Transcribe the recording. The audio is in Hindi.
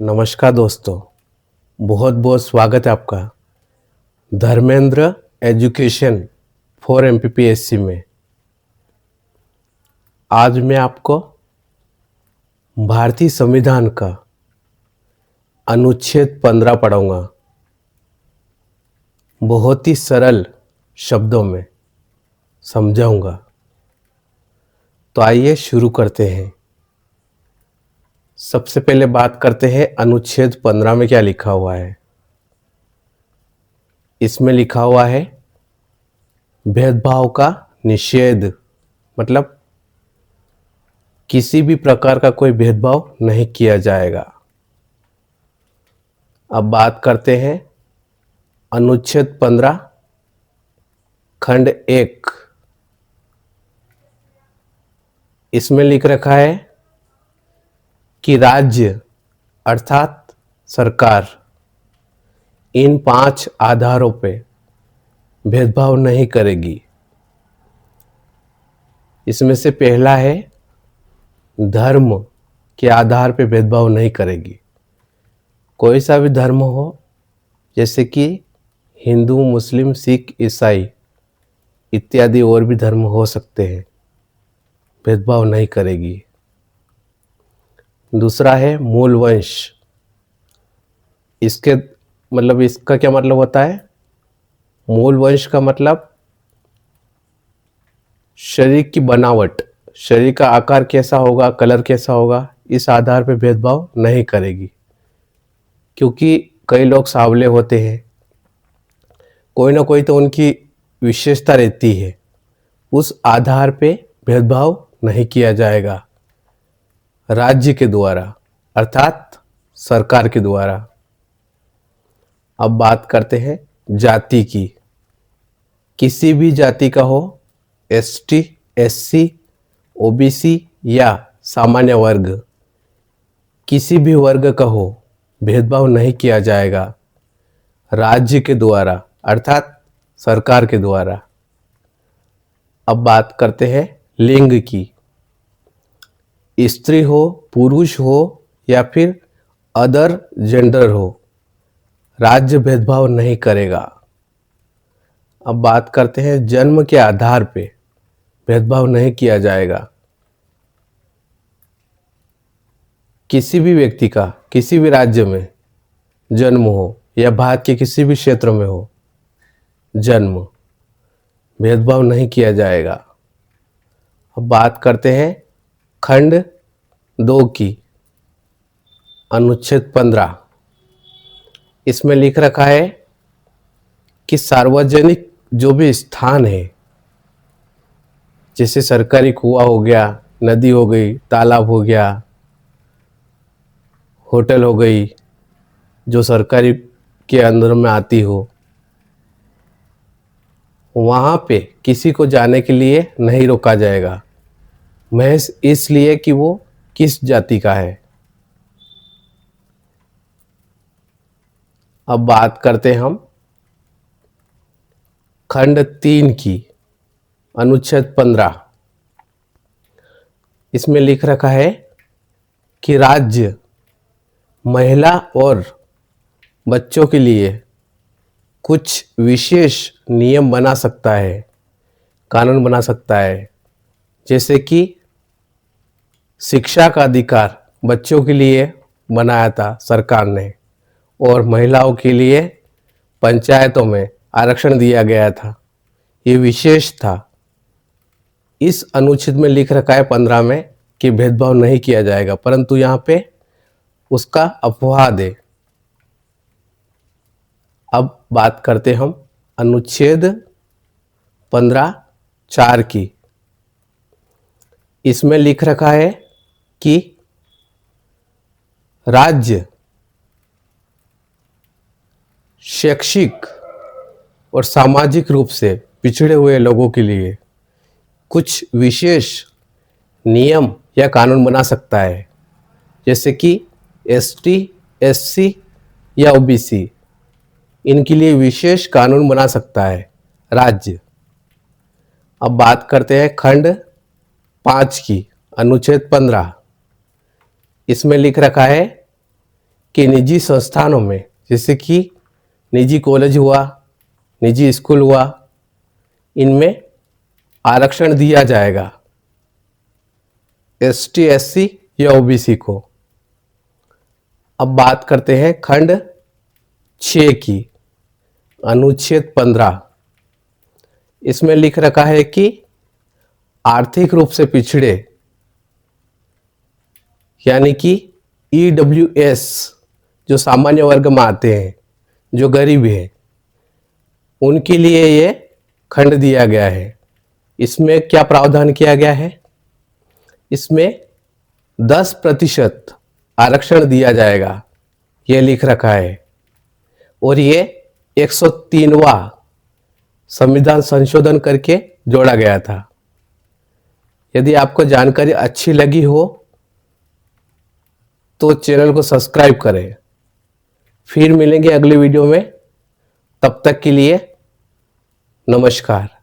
नमस्कार दोस्तों, बहुत बहुत स्वागत है आपका धर्मेंद्र एजुकेशन फॉर एमपीपीएससी में। आज मैं आपको भारतीय संविधान का अनुच्छेद 15 पढ़ाऊंगा, बहुत ही सरल शब्दों में समझाऊंगा। तो आइए शुरू करते हैं। सबसे पहले बात करते हैं अनुच्छेद 15 में क्या लिखा हुआ है। इसमें लिखा हुआ है भेदभाव का निषेध, मतलब किसी भी प्रकार का कोई भेदभाव नहीं किया जाएगा। अब बात करते हैं अनुच्छेद 15 खंड 1। इसमें लिख रखा है कि राज्य अर्थात सरकार इन 5 आधारों पे भेदभाव नहीं करेगी। इसमें से पहला है धर्म के आधार पे भेदभाव नहीं करेगी। कोई सा भी धर्म हो, जैसे कि हिंदू, मुस्लिम, सिख, ईसाई इत्यादि और भी धर्म हो सकते हैं, भेदभाव नहीं करेगी। दूसरा है मूल वंश। इसका क्या मतलब होता है? मूल वंश का मतलब शरीर की बनावट, शरीर का आकार कैसा होगा, कलर कैसा होगा, इस आधार पे भेदभाव नहीं करेगी। क्योंकि कई लोग सांवले होते हैं, कोई ना कोई तो उनकी विशेषता रहती है, उस आधार पे भेदभाव नहीं किया जाएगा राज्य के द्वारा अर्थात सरकार के द्वारा। अब बात करते हैं जाति की। किसी भी जाति का हो, एसटी, एससी, ओबीसी या सामान्य वर्ग, किसी भी वर्ग का हो, भेदभाव नहीं किया जाएगा राज्य के द्वारा अर्थात सरकार के द्वारा। अब बात करते हैं लिंग की। स्त्री हो, पुरुष हो या फिर अदर जेंडर हो, राज्य भेदभाव नहीं करेगा। अब बात करते हैं जन्म के आधार पे भेदभाव नहीं किया जाएगा। किसी भी व्यक्ति का किसी भी राज्य में जन्म हो या भारत के किसी भी क्षेत्र में हो जन्म, भेदभाव नहीं किया जाएगा। अब बात करते हैं खंड 2 की, अनुच्छेद 15। इसमें लिख रखा है कि सार्वजनिक जो भी स्थान है, जैसे सरकारी कुआं हो गया, नदी हो गई, तालाब हो गया, होटल हो गई, जो सरकारी के अंदर में आती हो, वहाँ पे किसी को जाने के लिए नहीं रोका जाएगा, महज इसलिए कि वो किस जाति का है। अब बात करते हैं हम खंड 3 की, अनुच्छेद 15। इसमें लिख रखा है कि राज्य महिला और बच्चों के लिए कुछ विशेष नियम बना सकता है, कानून बना सकता है। जैसे कि शिक्षा का अधिकार बच्चों के लिए बनाया था सरकार ने, और महिलाओं के लिए पंचायतों में आरक्षण दिया गया था, ये विशेष था। इस अनुच्छेद में लिख रखा है 15 में कि भेदभाव नहीं किया जाएगा, परंतु यहाँ पे उसका अपवाद है। अब बात करते हम अनुच्छेद 15(4) की। इसमें लिख रखा है कि राज्य शैक्षिक और सामाजिक रूप से पिछड़े हुए लोगों के लिए कुछ विशेष नियम या कानून बना सकता है, जैसे कि एसटी, एससी या ओबीसी, इनके लिए विशेष कानून बना सकता है राज्य। अब बात करते हैं खंड 5 की, अनुच्छेद 15। इसमें लिख रखा है कि निजी संस्थानों में, जैसे कि निजी कॉलेज हुआ, निजी स्कूल हुआ, इनमें आरक्षण दिया जाएगा एसटी, एससी या ओबीसी को। अब बात करते हैं खंड 6 की, अनुच्छेद 15। इसमें लिख रखा है कि आर्थिक रूप से पिछड़े यानी कि ईडब्ल्यूएस जो सामान्य वर्ग में आते हैं, जो गरीब हैं, उनके लिए ये खंड दिया गया है। इसमें क्या प्रावधान किया गया है? इसमें 10% आरक्षण दिया जाएगा, ये लिख रखा है। और ये 103वां संविधान संशोधन करके जोड़ा गया था। यदि आपको जानकारी अच्छी लगी हो तो चैनल को सब्सक्राइब करें। फिर मिलेंगे अगली वीडियो में, तब तक के लिए नमस्कार।